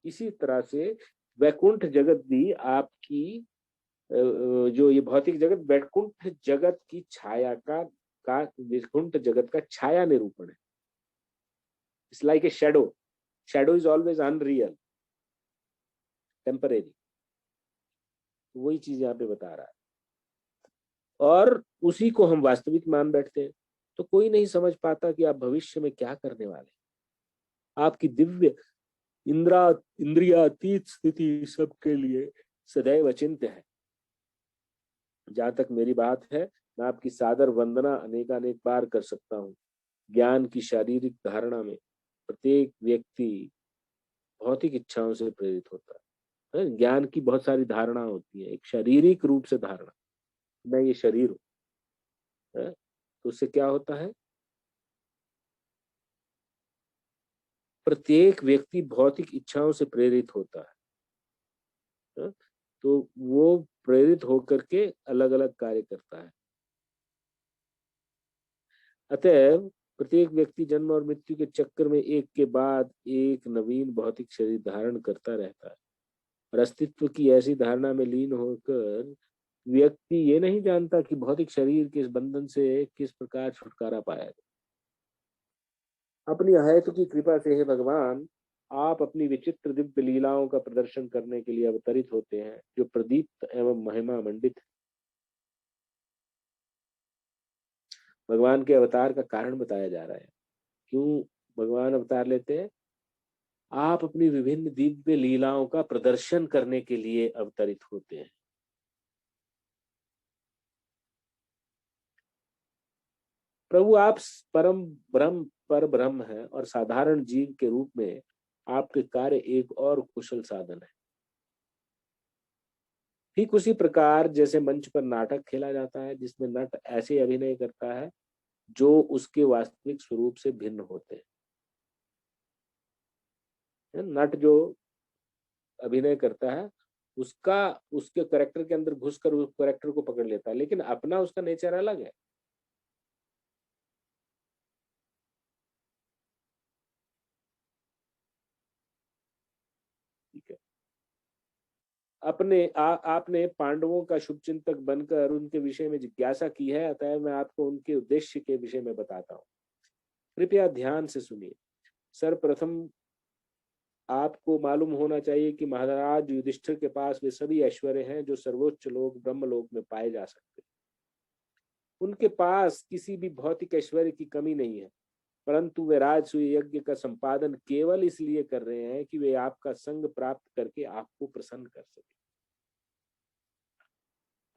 इसी तरह से वैकुंठ जगत भी आपकी जो ये भौतिक जगत वैकुंठ जगत की छाया का वैकुंठ जगत का छाया निरूपण है। It's like a shadow, shadow is always unreal, temporary. वही चीज यहाँ पे बता रहा है, और उसी को हम वास्तविक मान बैठते हैं। तो कोई नहीं समझ पाता कि आप भविष्य में क्या करने वाले हैं। आपकी दिव्य इंद्रियातीत स्थिति सबके लिए सदैव अचिंत्य है। जहां तक मेरी बात है, मैं आपकी सादर वंदना अनेकानेक बार कर सकता हूँ। ज्ञान की शारीरिक धारणा में प्रत्येक व्यक्ति भौतिक इच्छाओं से प्रेरित होता है। ज्ञान की बहुत सारी धारणा होती है, एक शारीरिक रूप से धारणा, मैं ये शरीर हूँ। तो उससे क्या होता है, प्रत्येक व्यक्ति भौतिक इच्छाओं से प्रेरित होता है, तो वो प्रेरित होकर के अलग अलग कार्य करता है। अतएव प्रत्येक व्यक्ति जन्म और मृत्यु के चक्कर में एक के बाद एक नवीन भौतिक शरीर धारण करता रहता है, और अस्तित्व की ऐसी धारणा में लीन होकर व्यक्ति ये नहीं जानता कि भौतिक शरीर के इस बंधन से किस प्रकार छुटकारा पाया। अपनी अहेतु की कृपा से हे भगवान, आप अपनी विचित्र दिव्य लीलाओं का प्रदर्शन करने के लिए अवतरित होते हैं, जो प्रदीप्त एवं महिमा मंडित है। भगवान के अवतार का कारण बताया जा रहा है, क्यों भगवान अवतार लेते हैं। आप अपनी विभिन्न दिव्य लीलाओं का प्रदर्शन करने के लिए अवतरित होते हैं। प्रभु, आप परम ब्रह्म पर ब्रह्म है, और साधारण जीव के रूप में आपके कार्य एक और कुशल साधन है। ठीक उसी प्रकार जैसे मंच पर नाटक खेला जाता है, जिसमें नट ऐसे अभिनय करता है जो उसके वास्तविक स्वरूप से भिन्न होते हैं। नट जो अभिनय करता है उसका उसके कैरेक्टर के अंदर घुसकर उस कैरेक्टर को पकड़ लेता है, लेकिन अपना उसका नेचर अलग है। ठीक है। आपने पांडवों का शुभचिंतक बनकर उनके विषय में जिज्ञासा की है, अतः मैं आपको उनके उद्देश्य के विषय में बताता हूँ। कृपया ध्यान से सुनिए। सर्वप्रथम आपको मालूम होना चाहिए कि महाराज युधिष्ठिर के पास वे सभी ऐश्वर्य हैं जो सर्वोच्च लोक ब्रह्मलोक में पाए जा सकते हैं। उनके पास किसी भी भौतिक ऐश्वर्य की कमी नहीं है, परंतु वे राजसूय यज्ञ का संपादन केवल इसलिए कर रहे हैं कि वे आपका संग प्राप्त करके आपको प्रसन्न कर सके।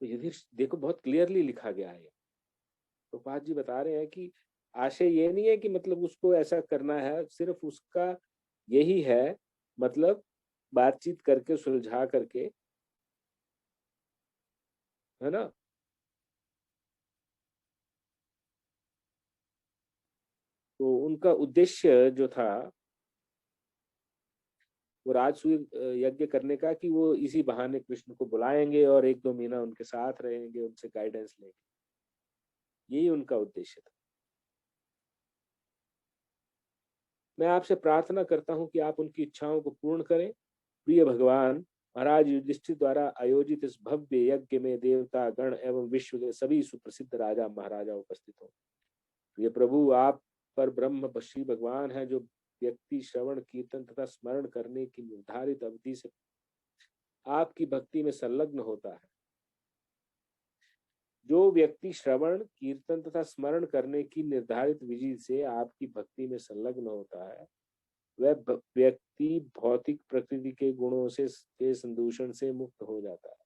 तो युधिष्ठिर देखो, बहुत क्लियरली लिखा गया है। तो पाद जी बता रहे हैं कि आशय ये नहीं है कि मतलब उसको ऐसा करना है, सिर्फ उसका यही है, मतलब बातचीत करके सुलझा करके, है ना। तो उनका उद्देश्य जो था वो राजसूय यज्ञ करने का, कि वो इसी बहाने कृष्ण को बुलाएंगे और 1-2 महीना उनके साथ रहेंगे, उनसे गाइडेंस लेंगे। यही उनका उद्देश्य था। मैं आपसे प्रार्थना करता हूं कि आप उनकी इच्छाओं को पूर्ण करें। प्रिय भगवान, महाराज युधिष्ठिर द्वारा आयोजित इस भव्य यज्ञ में देवता गण एवं विश्व के सभी सुप्रसिद्ध राजा महाराजा उपस्थित हों। प्रिय प्रभु, आप पर ब्रह्म श्री भगवान है, जो व्यक्ति श्रवण कीर्तन तथा स्मरण करने की निर्धारित अवधि से आपकी भक्ति में संलग्न होता है। जो व्यक्ति श्रवण कीर्तन तथा स्मरण करने की निर्धारित विधि से आपकी भक्ति में संलग्न होता है, वह व्यक्ति भौतिक प्रकृति के गुणों से के संदूषण से मुक्त हो जाता है।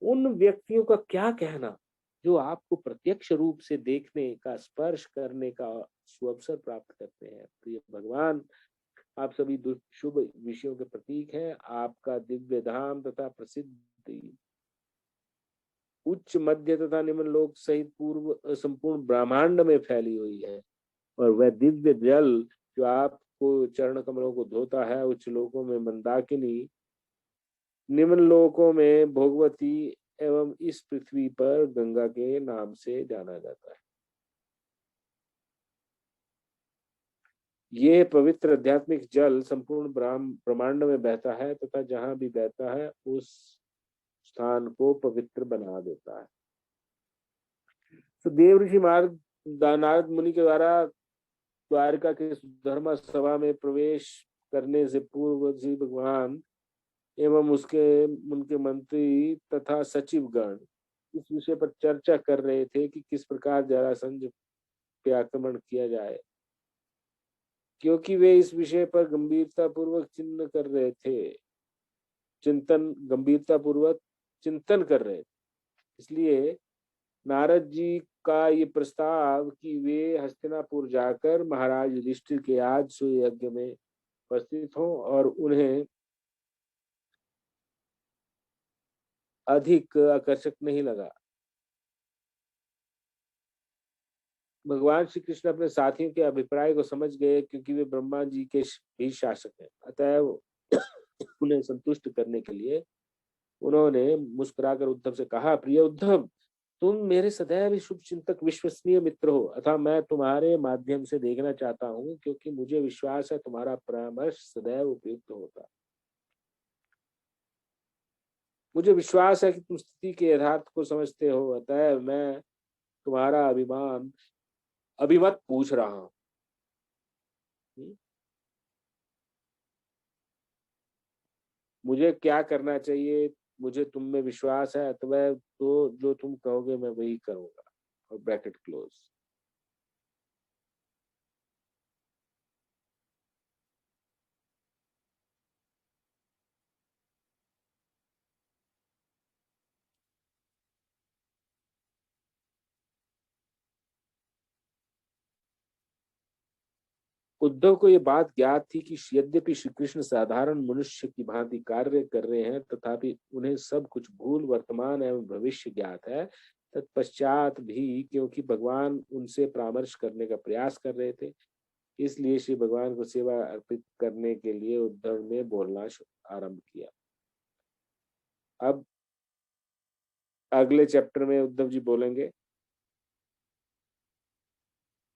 उन व्यक्तियों का क्या कहना जो आपको प्रत्यक्ष रूप से देखने का, स्पर्श करने का सुअवसर प्राप्त करते हैं। प्रिय भगवान, आप सभी शुभ विषयों के प्रतीक हैं। आपका दिव्य धाम तथा प्रसिद्ध उच्च मध्य तथा निम्न लोक सहित पूर्व संपूर्ण ब्रह्मांड में फैली हुई है, और वह दिव्य जल जो आपको चरण कमलों को धोता है, उच्च लोकों में मंदाकिनी, निम्न लोकों में भोगवती एवं इस पृथ्वी पर गंगा के नाम से जाना जाता है। ये पवित्र आध्यात्मिक जल संपूर्ण ब्रह्मांड में बहता है तथा जहां भी बहता है उस स्थान को पवित्र बना देता है। तो देव ऋषि नारद मुनि के द्वारा द्वारका के धर्म सभा में प्रवेश करने से पूर्व श्री भगवान एवं उनके मंत्री तथा सचिवगण इस विषय पर चर्चा कर रहे थे कि किस प्रकार जरासंध पे आक्रमण किया जाए, क्योंकि वे इस विषय पर गंभीरतापूर्वक चिंतन कर रहे थे। इसलिए नारद जी का ये प्रस्ताव कि वे हस्तिनापुर जाकर महाराज युधिष्ठिर के आज सूर्य यज्ञ में उपस्थित हों और उन्हें अधिक आकर्षक नहीं लगा। भगवान श्री कृष्ण अपने साथियों के अभिप्राय को समझ गए, क्योंकि वे ब्रह्मा जी के भी शासक हैं। अतः उन्हें संतुष्ट करने के लिए उन्होंने मुस्कुराकर उद्धव से कहा, प्रिय उद्धव, तुम मेरे सदैव शुभ चिंतक विश्वसनीय मित्र हो, अतः मैं तुम्हारे माध्यम से देखना चाहता हूँ, क्योंकि मुझे विश्वास है तुम्हारा परामर्श सदैव उपयुक्त होगा। मुझे विश्वास है कि तुम स्थिति के यथार्थ को समझते हो, अतः मैं तुम्हारा अभिमत पूछ रहा हूँ। मुझे क्या करना चाहिए, मुझे तुम में विश्वास है, तो जो तुम कहोगे मैं वही करूंगा। और ब्रैकेट क्लोज। उद्धव को ये बात ज्ञात थी कि यद्यपि श्री कृष्ण साधारण मनुष्य की भांति कार्य कर रहे हैं, तथापि उन्हें सब कुछ भूल वर्तमान एवं भविष्य ज्ञात है। तत्पश्चात भी क्योंकि भगवान उनसे परामर्श करने का प्रयास कर रहे थे, इसलिए श्री भगवान को सेवा अर्पित करने के लिए उद्धव ने बोलना आरंभ किया। अब अगले चैप्टर में उद्धव जी बोलेंगे।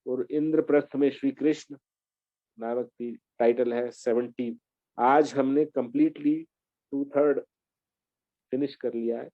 और इंद्रप्रस्थ में श्री कृष्ण नामक टाइटल है 70। आज हमने कंप्लीटली 2/3 फिनिश कर लिया है।